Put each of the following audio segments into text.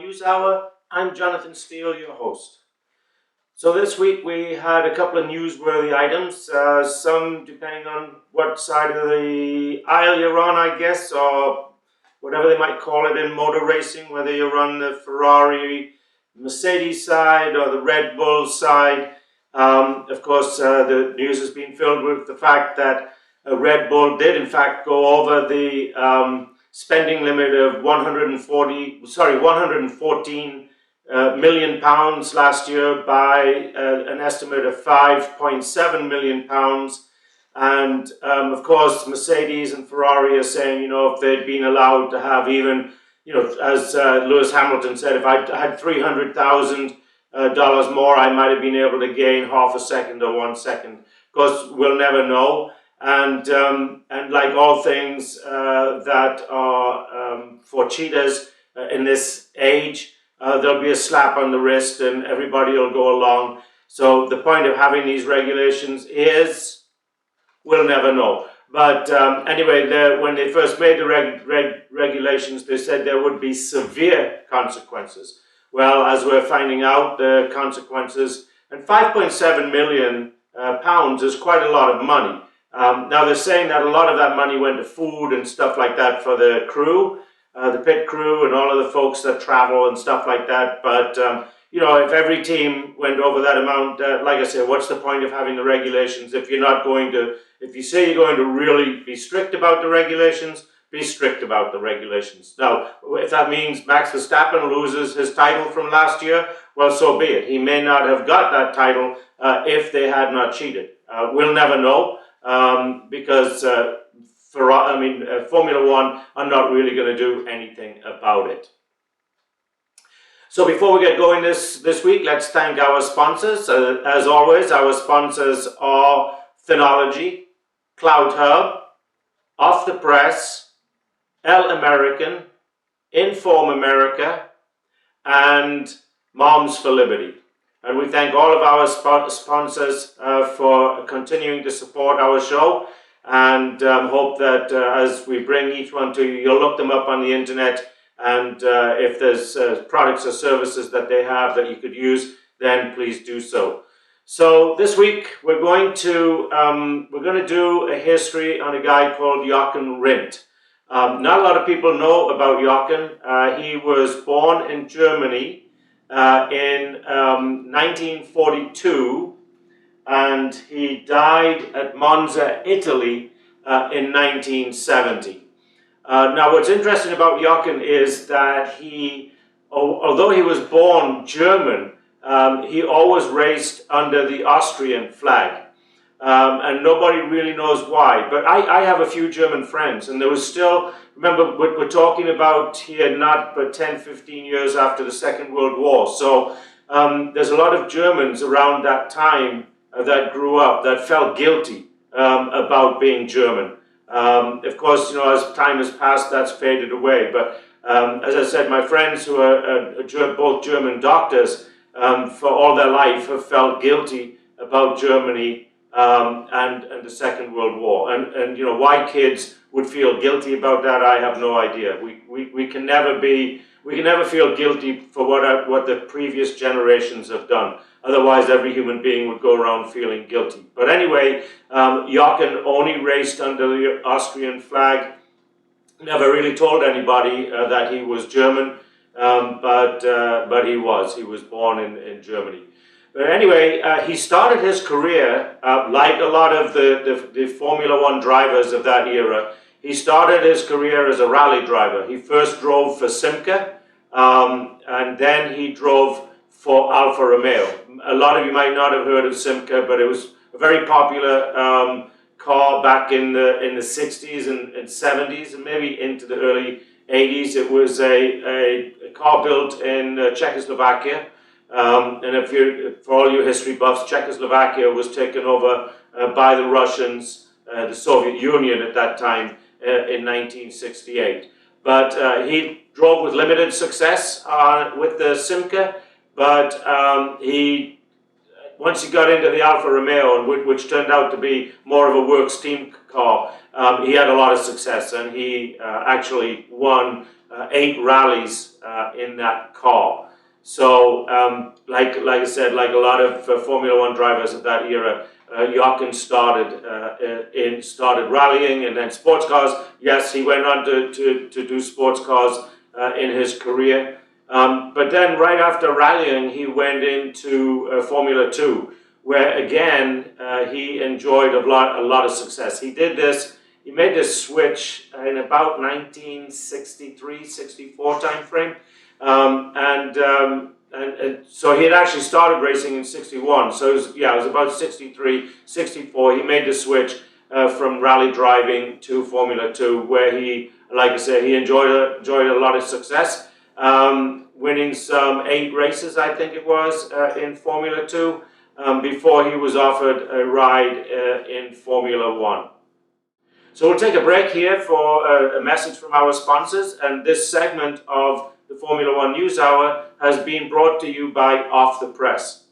News Hour. I'm Jonathan Steele, your host. So this week we had a couple of newsworthy items, some depending on what side of the aisle you're on, I guess, or whatever they might call it in motor racing, whether you're on the Ferrari, Mercedes side or the Red Bull side. Of course, the news has been filled with the fact that Red Bull did in fact go over the spending limit of 114 million pounds last year by an estimate of 5.7 million pounds. And of course, Mercedes and Ferrari are saying, if they'd been allowed to have even, as Lewis Hamilton said, if I had $300,000 more, I might have been able to gain half a second or 1 second. Of course, we'll never know. And like all things that are for cheaters in this age, there'll be a slap on the wrist and everybody will go along. So the point of having these regulations is, we'll never know. But anyway, when they first made the regulations, they said there would be severe consequences. Well, as we're finding out, the consequences, and 5.7 million pounds is quite a lot of money. Now they're saying that a lot of that money went to food and stuff like that for the crew, the pit crew and all of the folks that travel and stuff like that. But, if every team went over that amount, like I said, what's the point of having the regulations if you're not going to, if you say you're going to really be strict about the regulations, be strict about the regulations. Now, if that means Max Verstappen loses his title from last year, well, so be it. He may not have got that title if they had not cheated. We'll never know. Because Formula One are not really going to do anything about it. So before we get going this week, let's thank our sponsors. As always, our sponsors are Phenology, Cloud Hub, Off the Press, El American, Inform America, and Moms for Liberty. And we thank all of our sponsors for continuing to support our show, and hope that as we bring each one to you, you'll look them up on the internet, and if there's products or services that they have that you could use, then please do so. So this week we're going to do a history on a guy called Jochen Rindt. Not a lot of people know about Jochen. He was born in Germany in 1942, and he died at Monza, Italy in 1970. Now what's interesting about Jochen is that although he was born German, he always raced under the Austrian flag. And nobody really knows why. But I have a few German friends, and there was still, remember, we're talking about here not but 10, 15 years after the Second World War. So there's a lot of Germans around that time that grew up that felt guilty about being German. Of course, as time has passed, that's faded away. But as I said, my friends who are both German doctors for all their life have felt guilty about Germany and the Second World War, and why kids would feel guilty about that, I have no idea. We can never feel guilty for what the previous generations have done. Otherwise, every human being would go around feeling guilty. But anyway, Jochen only raced under the Austrian flag. Never really told anybody that he was German, but he was born in Germany. But anyway, he started his career, like a lot of the Formula One drivers of that era, he started his career as a rally driver. He first drove for Simca, and then he drove for Alfa Romeo. A lot of you might not have heard of Simca, but it was a very popular car back in the 60s and 70s, and maybe into the early 80s. It was a car built in Czechoslovakia. And for all you history buffs, Czechoslovakia was taken over by the Russians, the Soviet Union at that time, in 1968. But he drove with limited success with the Simca, but once he got into the Alfa Romeo, which turned out to be more of a works team car, he had a lot of success, and he actually won 8 rallies in that car. So, like I said, like a lot of Formula One drivers of that era, Jochen started rallying and then sports cars. Yes, he went on to do sports cars in his career. But then right after rallying, he went into Formula 2, where again, he enjoyed a lot of success. He made this switch in about 1963, 64 time frame. And so he had actually started racing in 61. So it was about 63, 64. He made the switch from rally driving to Formula 2, where he, like I said, he enjoyed a lot of success, winning some 8 races, I think it was, in Formula 2, before he was offered a ride in Formula 1. So we'll take a break here for a message from our sponsors, and this segment of the Formula One News Hour has been brought to you by Off the Press.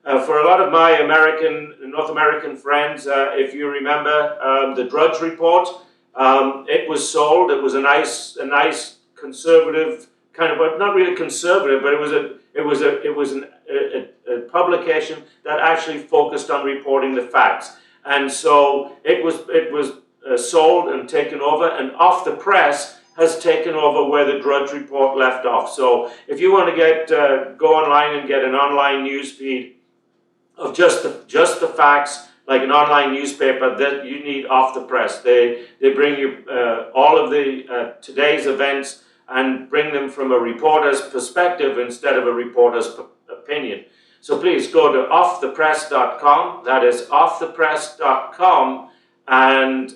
For a lot of my North American friends, if you remember the Drudge Report, it was sold. It was a nice conservative kind of, but not really conservative, but it was a publication that actually focused on reporting the facts, and so it was sold and taken over, and Off the Press has taken over where the Drudge Report left off. So if you want to go online and get an online news feed of just the facts, like an online newspaper, that you need Off the Press. They bring you all of the today's events and bring them from a reporter's perspective instead of a reporter's opinion. So please go to offthepress.com. That is offthepress.com. And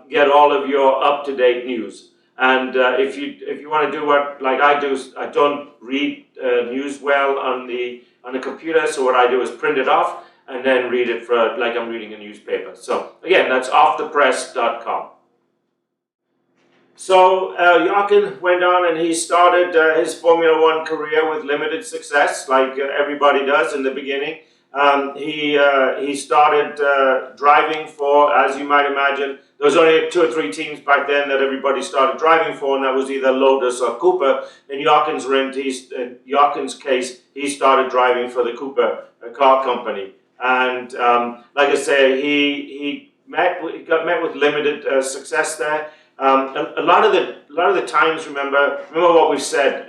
get all of your up-to-date news. And if you want to do what like I do, I don't read news well on the computer. So what I do is print it off and then read it like I'm reading a newspaper. So again, that's offthepress.com. So Jochen went on and he started his Formula One career with limited success, like everybody does in the beginning. He started driving for, as you might imagine, there was only 2 or 3 teams back then that everybody started driving for, and that was either Lotus or Cooper. In Jochen's case, he started driving for the Cooper car company. And like I say, he got met with limited success there. A lot of the times, remember what we've said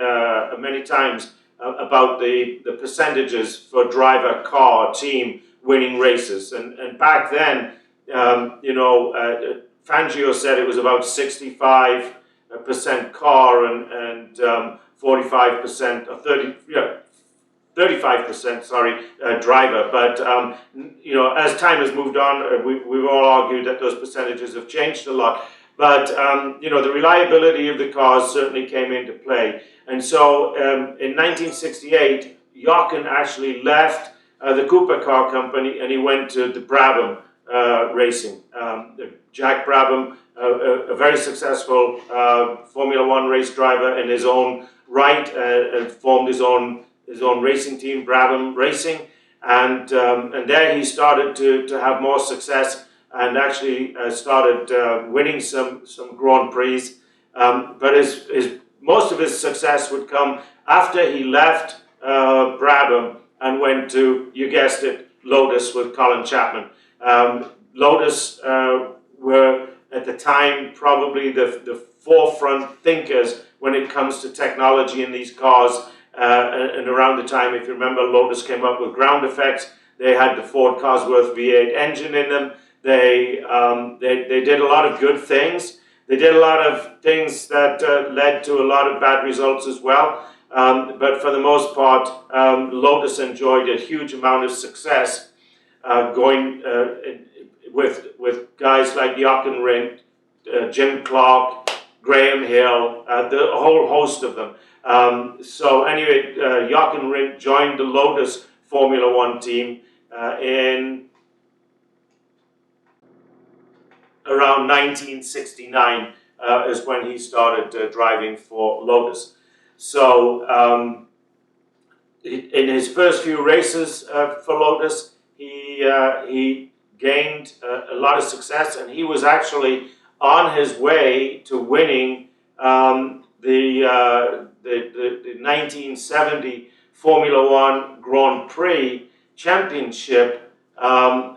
many times about the percentages for driver, car, team winning races, and back then, Fangio said it was about 65% car and 45% or 35%, driver. But as time has moved on, we've all argued that those percentages have changed a lot. But the reliability of the cars certainly came into play. And so in 1968, Jochen actually left the Cooper car company and he went to the Brabham Racing. Jack Brabham, a very successful Formula One race driver in his own right, formed his own racing team, Brabham Racing, and there he started to have more success and actually started winning some Grand Prix. But most of his success would come after he left Brabham and went to, you guessed it, Lotus with Colin Chapman. Lotus were at the time probably the forefront thinkers when it comes to technology in these cars. And around the time, if you remember, Lotus came up with ground effects. They had the Ford Cosworth V8 engine in them. They did a lot of good things. They did a lot of things that led to a lot of bad results as well. But for the most part, Lotus enjoyed a huge amount of success going with guys like Jochen Rindt, Jim Clark, Graham Hill, the whole host of them. So anyway, Jochen Rindt joined the Lotus Formula One team in around 1969 is when he started driving for Lotus. So in his first few races for Lotus, he gained a lot of success, and he was actually on his way to winning the 1970 Formula One Grand Prix championship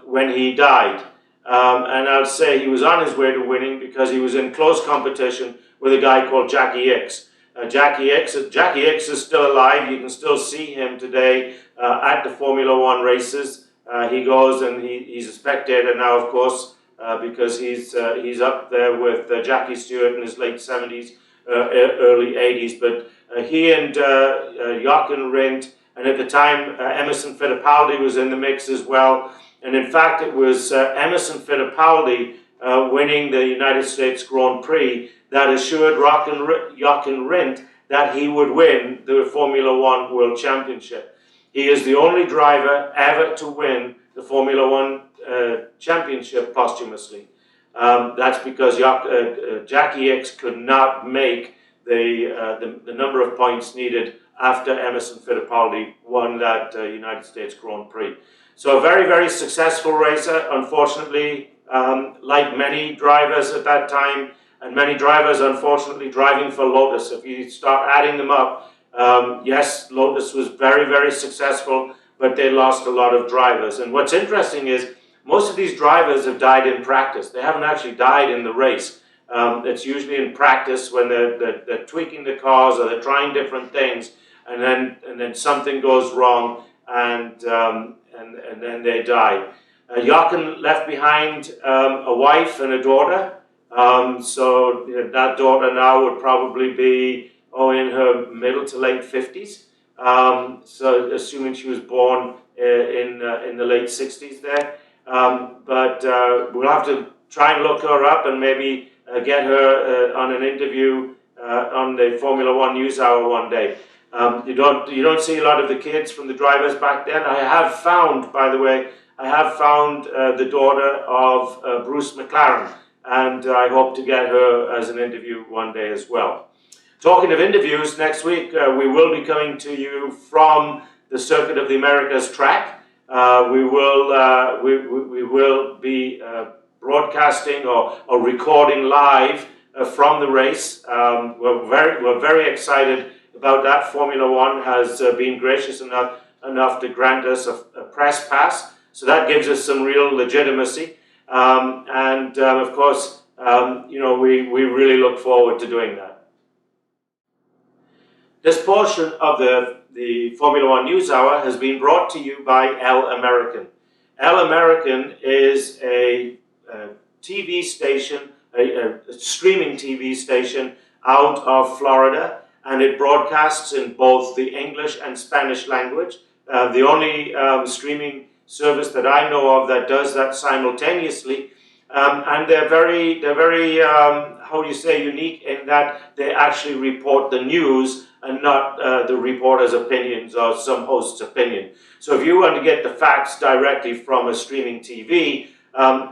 when he died. And I'll say he was on his way to winning because he was in close competition with a guy called Jackie Ickx. Jackie Ickx is still alive. You can still see him today at the Formula One races. He goes and he's a spectator now, of course, because he's up there with Jackie Stewart in his late 70s, early 80s. But he and Jochen Rindt, and at the time Emerson Fittipaldi was in the mix as well. And in fact, it was Emerson Fittipaldi winning the United States Grand Prix that assured Jochen Rindt that he would win the Formula One World Championship. He is the only driver ever to win the Formula One Championship posthumously. That's because Jackie Ickx could not make the number of points needed after Emerson Fittipaldi won that United States Grand Prix. So a very, very successful racer, unfortunately, like many drivers at that time, and many drivers, unfortunately, driving for Lotus. If you start adding them up, yes, Lotus was very, very successful, but they lost a lot of drivers. And what's interesting is most of these drivers have died in practice. They haven't actually died in the race. It's usually in practice when they're tweaking the cars or they're trying different things, and then something goes wrong, and then they die. Jochen left behind a wife and a daughter. So that daughter now would probably be in her middle to late 50s. So assuming she was born in the late 60s there. But we'll have to try and look her up and maybe get her on an interview on the Formula One News Hour one day. You don't see a lot of the kids from the drivers back then. I have found, by the way, the daughter of Bruce McLaren, and I hope to get her as an interview one day as well. Talking of interviews, next week we will be coming to you from the Circuit of the Americas track. We will be broadcasting or recording live from the race. We're very excited about that. Formula One has been gracious enough to grant us a press pass, so that gives us some real legitimacy. Of course, we really look forward to doing that. This portion of the Formula One News Hour has been brought to you by El American. El American is a TV station, a streaming TV station out of Florida, and it broadcasts in both the English and Spanish language. The only streaming service that I know of that does that simultaneously, and they're very unique in that they actually report the news and not the reporter's opinions or some host's opinion. So if you want to get the facts directly from a streaming TV,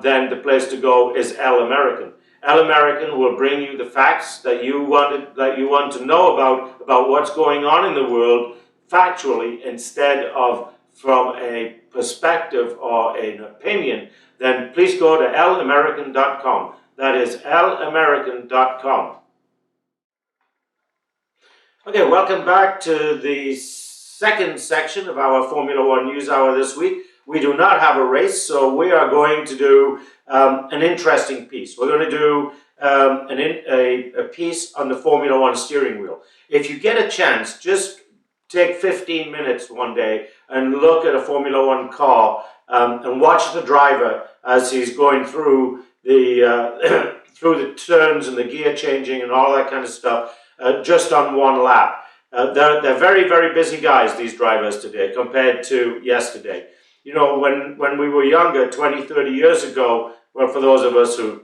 then the place to go is El American. El American will bring you the facts that you want to know about what's going on in the world factually, instead of from a perspective or an opinion. Then please go to elamerican.com. That is elamerican.com. Okay, welcome back to the second section of our Formula One News Hour this week. We do not have a race, so we are going to do an interesting piece. We're going to do a piece on the Formula One steering wheel. If you get a chance, just take 15 minutes one day and look at a Formula One car and watch the driver as he's going through the through the turns and the gear changing and all that kind of stuff just on one lap. They're very, very busy guys, these drivers today, compared to yesterday. You know, when we were younger, 20, 30 years ago, well, for those of us who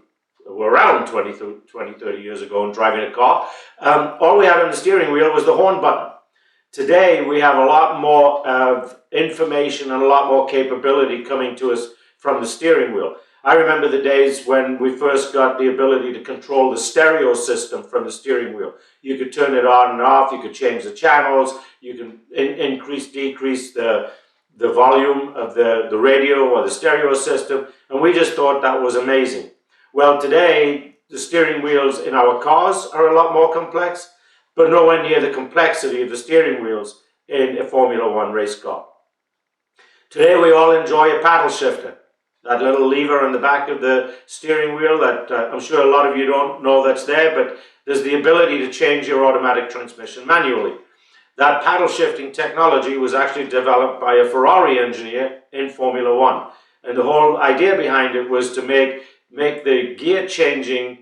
were around 20, 30 years ago and driving a car, all we had on the steering wheel was the horn button. Today, we have a lot more of information and a lot more capability coming to us from the steering wheel. I remember the days when we first got the ability to control the stereo system from the steering wheel. You could turn it on and off, you could change the channels, you can increase, decrease the volume of the radio or the stereo system, and we just thought that was amazing. Well, today, the steering wheels in our cars are a lot more complex. but nowhere near the complexity of the steering wheels in a Formula One race car. Today we all enjoy a paddle shifter, that little lever on the back of the steering wheel that I'm sure a lot of you don't know that's there, but there's the ability to change your automatic transmission manually. That paddle shifting technology was actually developed by a Ferrari engineer in Formula One. And the whole idea behind it was to make the gear changing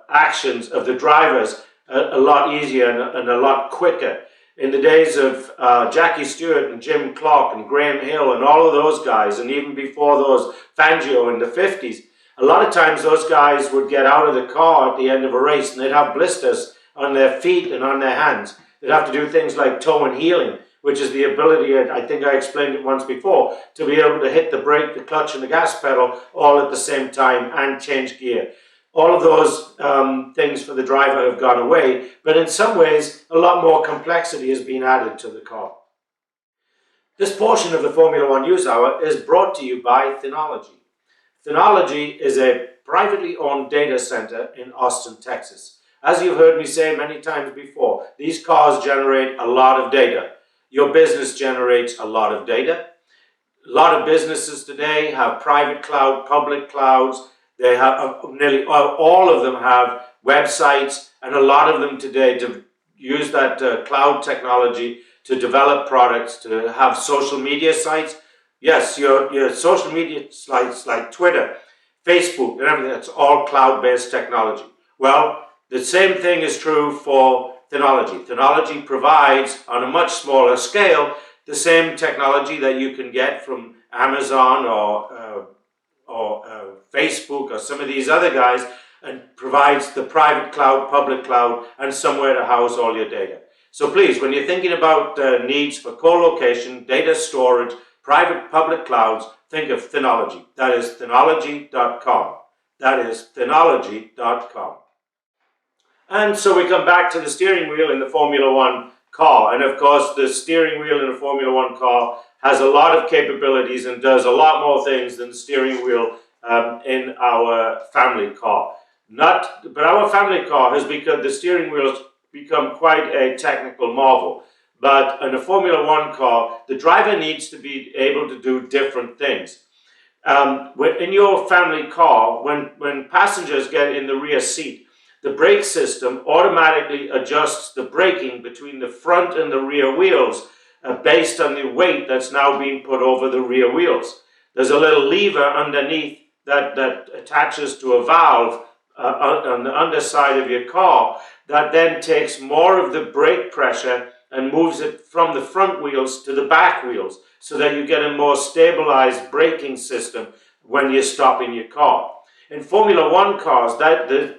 actions of the drivers a lot easier and a lot quicker. In the days of Jackie Stewart and Jim Clark and Graham Hill and all of those guys, and even before those, Fangio in the 50s, a lot of times those guys would get out of the car at the end of a race and they'd have blisters on their feet and on their hands. They'd have to do things like toe and heeling, which is the ability, I think I explained it once before, to be able to hit the brake, the clutch and the gas pedal all at the same time and change gear. All of those things for the driver have gone away, but in some ways, a lot more complexity has been added to the car. This portion of the Formula One News Hour is brought to you by Thenology. Thenology is a privately owned data center in Austin, Texas. As you've heard me say many times before, these cars generate a lot of data. Your business generates a lot of data. A lot of businesses today have private cloud, public clouds. They have nearly all of them have websites, and a lot of them today to use that cloud technology to develop products, to have social media sites. Yes, your social media sites like Twitter, Facebook, and everything, that's all cloud-based technology. Well, the same thing is true for Thenology. Thenology provides, on a much smaller scale, the same technology that you can get from Amazon or Facebook or some of these other guys, and provides the private cloud, public cloud, and somewhere to house all your data. So please, when you're thinking about needs for co-location, data storage, private, public clouds, think of Thenology. That is Thenology.com. That is Thenology.com. And so we come back to the steering wheel in the Formula One car. And of course, the steering wheel in a Formula One car has a lot of capabilities and does a lot more things than the steering wheel in our family car. But our family car has become, the steering wheel has become quite a technical marvel. But in a Formula One car, the driver needs to be able to do different things. In your family car, when passengers get in the rear seat, the brake system automatically adjusts the braking between the front and the rear wheels based on the weight that's now being put over the rear wheels. There's a little lever underneath that attaches to a valve on the underside of your car that then takes more of the brake pressure and moves it from the front wheels to the back wheels so that you get a more stabilized braking system when you're stopping your car. In Formula One cars,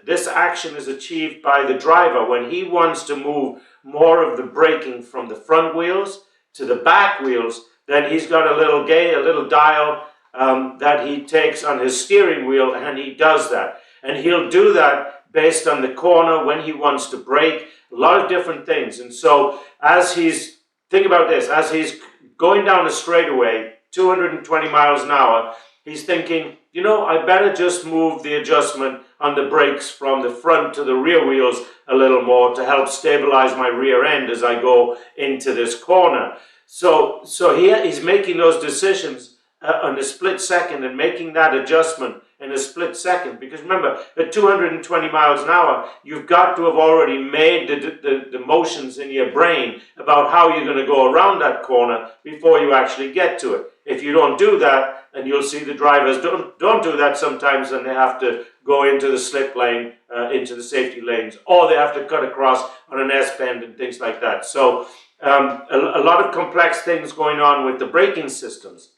this action is achieved by the driver when he wants to move more of the braking from the front wheels to the back wheels. Then he's got a little dial that he takes on his steering wheel, and he does that. And he'll do that based on the corner, when he wants to brake, a lot of different things. And so think about this, as he's going down a straightaway, 220 miles an hour, he's thinking, I better just move the adjustment on the brakes from the front to the rear wheels a little more to help stabilize my rear end as I go into this corner. So he's making those decisions on a split second and making that adjustment in a split second. Because remember, at 220 miles an hour, you've got to have already made the motions in your brain about how you're going to go around that corner before you actually get to it. If you don't do that, and you'll see the drivers don't do that sometimes, and they have to go into the slip lane, into the safety lanes, or they have to cut across on an S-bend and things like that. So a lot of complex things going on with the braking systems.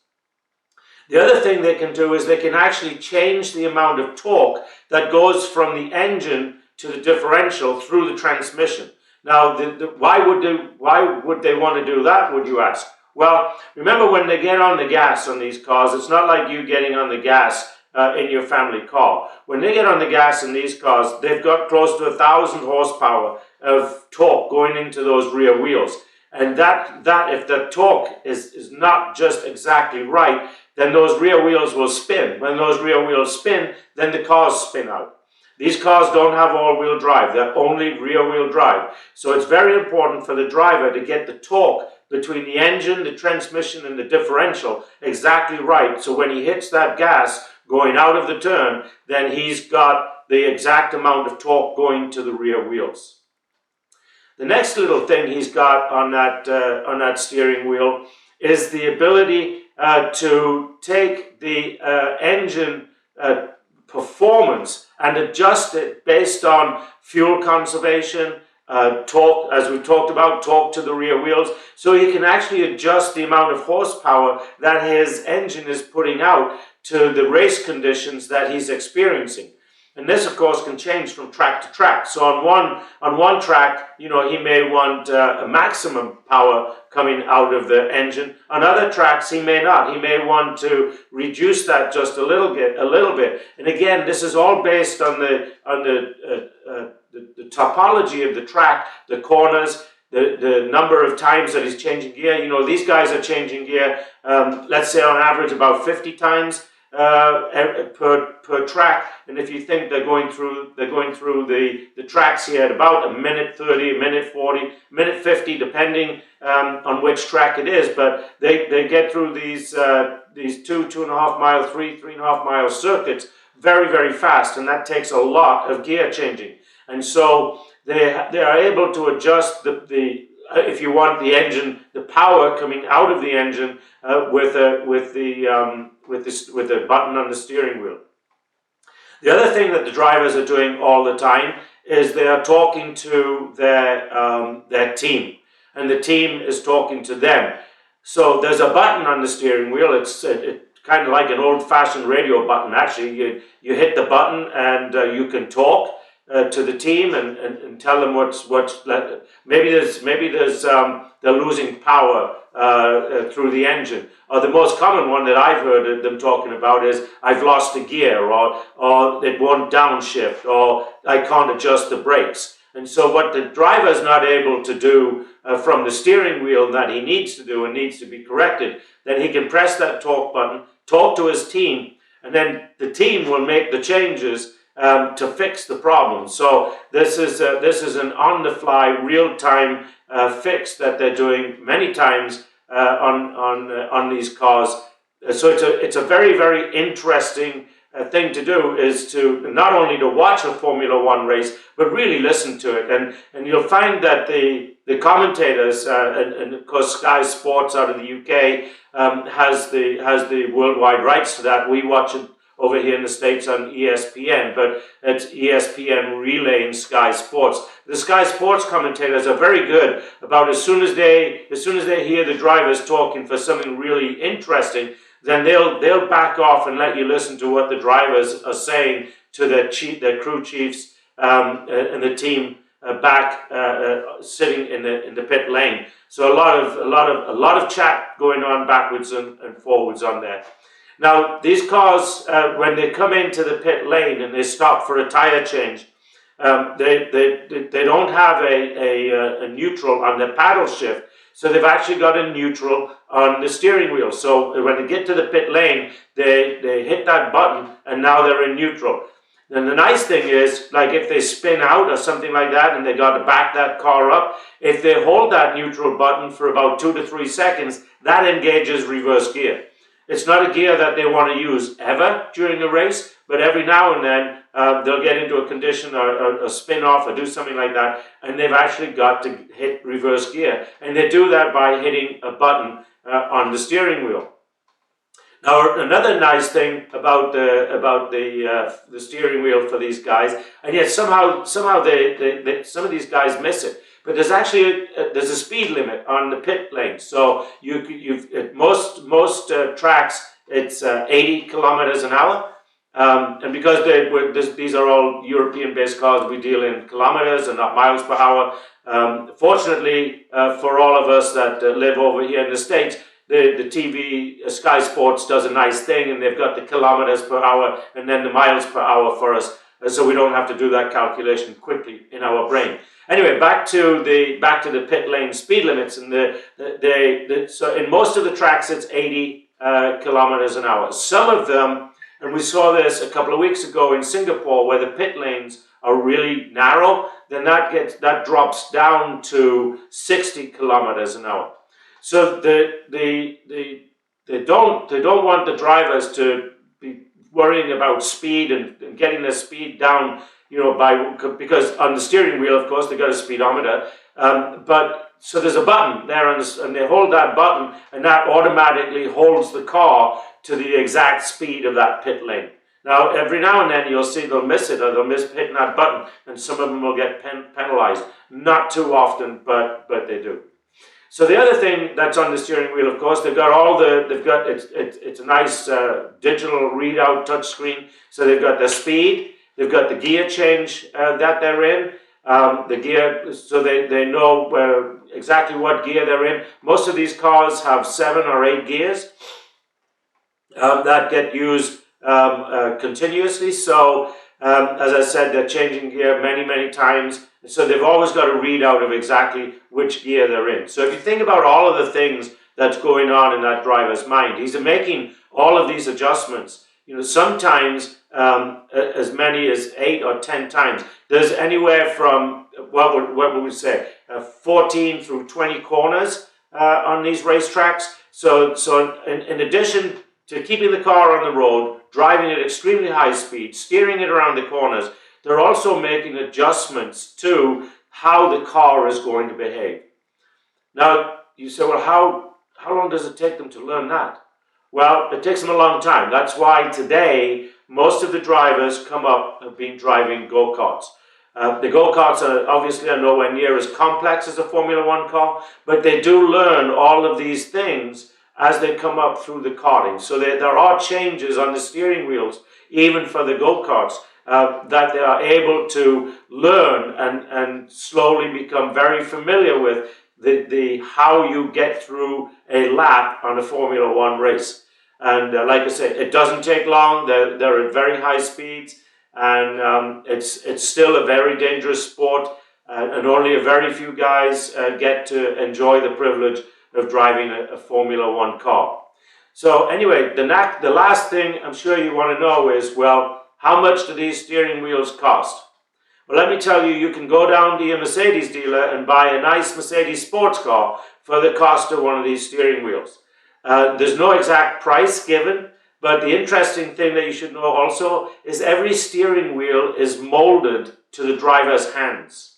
The other thing they can do is they can actually change the amount of torque that goes from the engine to the differential through the transmission. Now, why would they want to do that, would you ask? Well, remember when they get on the gas on these cars, it's not like you getting on the gas in your family car. When they get on the gas in these cars, they've got close to 1,000 horsepower of torque going into those rear wheels. And that if the torque is not just exactly right, then those rear wheels will spin. When those rear wheels spin, then the cars spin out. These cars don't have all-wheel drive, they're only rear-wheel drive. So it's very important for the driver to get the torque between the engine, the transmission, and the differential exactly right. So when he hits that gas going out of the turn, then he's got the exact amount of torque going to the rear wheels. The next little thing he's got on that steering wheel is the ability to take the engine performance and adjust it based on fuel conservation, torque, as we talked about, torque to the rear wheels. So he can actually adjust the amount of horsepower that his engine is putting out to the race conditions that he's experiencing. And this, of course, can change from track to track. So on one track, he may want a maximum power coming out of the engine. On other tracks, he may not. He may want to reduce that just a little bit. And again, this is all based on the topology of the track, the corners, the number of times that he's changing gear. These guys are changing gear, let's say on average about 50 times per track. And if you think they're going through the tracks here at about a minute 30, a minute 40, minute 50, depending on which track it is. But they get through these 2.5 mile, 3.5 mile circuits very, very fast, and that takes a lot of gear changing. And so they are able to adjust the if you want the engine, the power coming out of the engine with a button on the steering wheel. The other thing that the drivers are doing all the time is they are talking to their team, and the team is talking to them. So there's a button on the steering wheel. It's kind of like an old-fashioned radio button. Actually, you hit the button and you can talk to the team and tell them what's maybe they're losing power through the engine. Or the most common one that I've heard them talking about is I've lost a gear, or it won't downshift, or I can't adjust the brakes. And so what the driver is not able to do from the steering wheel that he needs to do and needs to be corrected, then he can press that talk button, talk to his team, and then the team will make the changes to fix the problem. So this is an on-the-fly, real-time fix that they're doing many times on these cars. So it's a very, very interesting thing to do, is to not only to watch a Formula One race, but really listen to it. And you'll find that the commentators, and of course Sky Sports out of the UK has the worldwide rights to that. We watch it over here in the States on ESPN, but it's ESPN relaying Sky Sports. The Sky Sports commentators are very good about as soon as they hear the drivers talking for something really interesting, then they'll back off and let you listen to what the drivers are saying to their crew chiefs and the team back sitting in the pit lane. So a lot of chat going on backwards and forwards on there. Now, these cars, when they come into the pit lane and they stop for a tire change, they don't have a neutral on the paddle shift, so they've actually got a neutral on the steering wheel. So when they get to the pit lane, they hit that button, and now they're in neutral. And the nice thing is, like if they spin out or something like that, and they got to back that car up, if they hold that neutral button for about 2 to 3 seconds, that engages reverse gear. It's not a gear that they want to use ever during a race, but every now and then they'll get into a condition or a spin off or do something like that, and they've actually got to hit reverse gear. And they do that by hitting a button on the steering wheel. Now, another nice thing about the steering wheel for these guys, and yet somehow some of these guys miss it. But there's actually there's a speed limit on the pit lane. So at most tracks it's 80 kilometers an hour, and because these are all European-based cars, we deal in kilometers and not miles per hour. Fortunately for all of us that live over here in the States, the TV Sky Sports does a nice thing, and they've got the kilometers per hour and then the miles per hour for us, so we don't have to do that calculation quickly in our brain. Anyway, back to the pit lane speed limits, and so in most of the tracks it's 80 kilometers an hour. Some of them And we saw this a couple of weeks ago in Singapore, where the pit lanes are really narrow. Then that drops down to 60 kilometers an hour. So they don't want the drivers to be worrying about speed and getting their speed down, because on the steering wheel, of course, they got a speedometer. But so there's a button there, and they hold that button, and that automatically holds the car to the exact speed of that pit lane. Now, every now and then you'll see they'll miss it, or they'll miss hitting that button, and some of them will get penalized. Not too often, but they do. So the other thing that's on the steering wheel, of course, it's a nice digital readout touchscreen. So they've got the speed, they've got the gear change that they're in, the gear, so they know exactly what gear they're in. Most of these cars have 7 or 8 gears that get used continuously. So as I said, they're changing gear many times. So they've always got a readout of exactly which gear they're in. So if you think about all of the things that's going on in that driver's mind, he's making all of these adjustments. Sometimes as many as 8 or 10 times. There's anywhere from, what would we say, 14 through 20 corners on these racetracks. So in addition to keeping the car on the road, driving at extremely high speed, steering it around the corners, they're also making adjustments to how the car is going to behave. Now, you say, well, how long does it take them to learn that? Well, it takes them a long time. That's why today, most of the drivers have been driving go-karts. The go-karts are nowhere near as complex as a Formula One car, but they do learn all of these things as they come up through the karting. So there are changes on the steering wheels, even for the go-karts, that they are able to learn and slowly become very familiar with the how you get through a lap on a Formula One race. And like I say, it doesn't take long. They're at very high speeds, and it's still a very dangerous sport, and only a very few guys get to enjoy the privilege of driving a Formula One car. So anyway, the last thing I'm sure you want to know is, well, how much do these steering wheels cost? Well, let me tell you, you can go down to your Mercedes dealer and buy a nice Mercedes sports car for the cost of one of these steering wheels. There's no exact price given, but the interesting thing that you should know also is every steering wheel is molded to the driver's hands.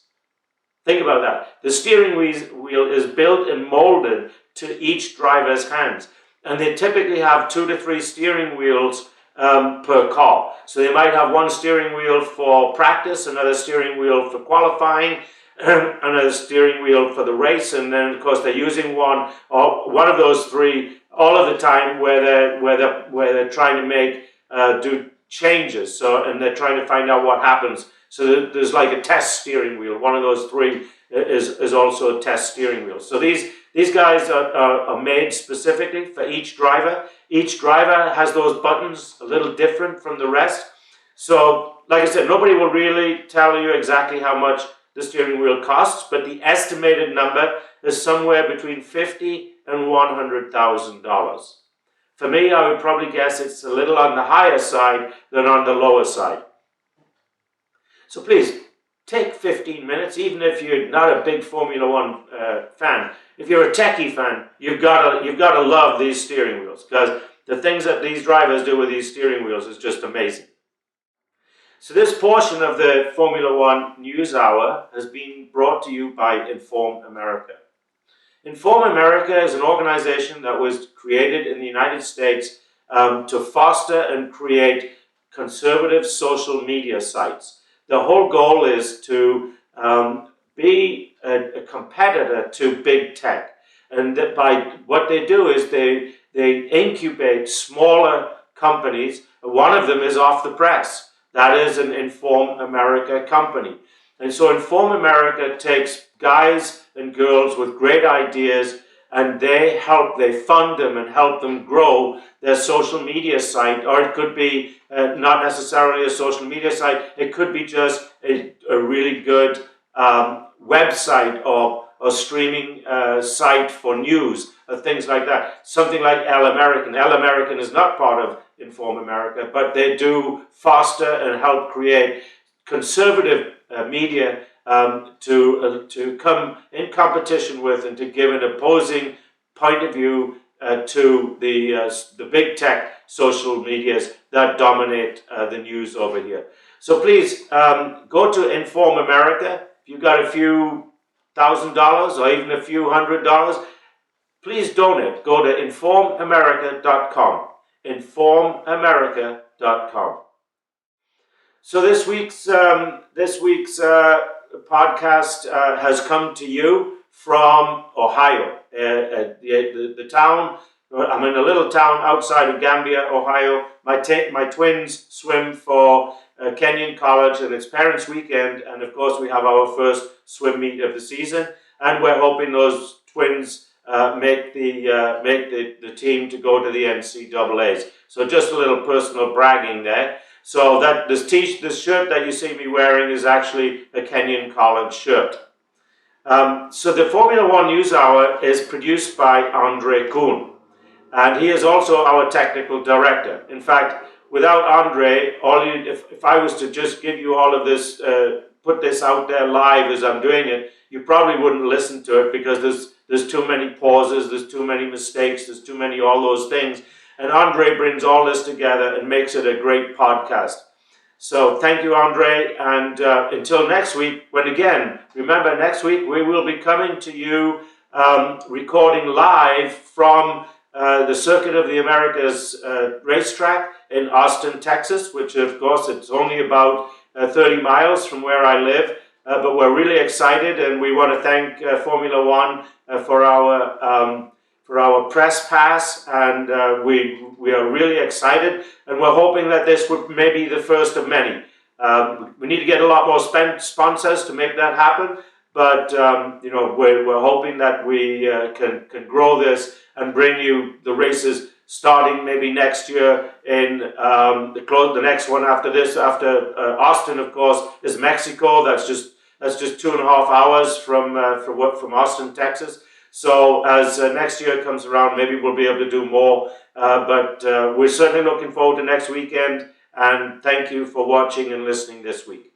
Think about that. The steering wheel is built and molded to each driver's hands. And they typically have 2 to 3 steering wheels per car. So they might have one steering wheel for practice, another steering wheel for qualifying, another steering wheel for the race, and then of course they're using one of those 3 all of the time where they're trying to do changes. So, and they're trying to find out what happens. So there's like a test steering wheel. One of those 3 is also a test steering wheel. So these guys are made specifically for each driver. Each driver has those buttons a little different from the rest. So, like I said, nobody will really tell you exactly how much the steering wheel costs, but the estimated number is somewhere between $50,000 and $100,000. For me, I would probably guess it's a little on the higher side than on the lower side. So please, take 15 minutes, even if you're not a big Formula One fan. If you're a techie fan, you've got to love these steering wheels, because the things that these drivers do with these steering wheels is just amazing. So this portion of the Formula One News Hour has been brought to you by Inform America. Inform America is an organization that was created in the United States to foster and create conservative social media sites. The whole goal is to be a competitor to big tech. And that by what they do is they incubate smaller companies. One of them is Off the Press. That is an Inform America company. And so Inform America takes guys and girls with great ideas, and they fund them and help them grow their social media site. Or it could be not necessarily a social media site. It could be just a really good website or or streaming site for news, things like that. Something like El American. El American is not part of Inform America, but they do foster and help create conservative media to come in competition with and to give an opposing point of view to the big tech social medias that dominate the news over here. So please go to Inform America. If you've got a few $1,000 or even a few $100, please donate. Go to informamerica.com. Informamerica.com. So this week's podcast has come to you from Ohio, the town. I'm in a little town outside of Gambia, Ohio. My twins swim for Kenyon College, and it's Parents' Weekend, and of course we have our first swim meet of the season, and we're hoping those twins make the team to go to the NCAAs. So just a little personal bragging there. So that this shirt that you see me wearing is actually a Kenyon College shirt. So the Formula One News Hour is produced by Andre Kuhn, and he is also our technical director. In fact, without Andre, if I was to just give you all of this, put this out there live as I'm doing it, you probably wouldn't listen to it because there's too many pauses, there's too many mistakes, there's too many all those things. And Andre brings all this together and makes it a great podcast. So thank you, Andre. And until next week, when again, remember next week we will be coming to you recording live from the Circuit of the Americas racetrack in Austin, Texas, which of course it's only about 30 miles from where I live. But we're really excited, and we want to thank Formula One for our press pass, and we are really excited, and we're hoping that this would maybe the first of many. We need to get a lot more sponsors to make that happen, but we're hoping that we can grow this and bring you the races starting maybe next year in the next one after this. After Austin, of course, is Mexico. That's just 2.5 hours from Austin, Texas. So as next year comes around, maybe we'll be able to do more. But we're certainly looking forward to next weekend. And thank you for watching and listening this week.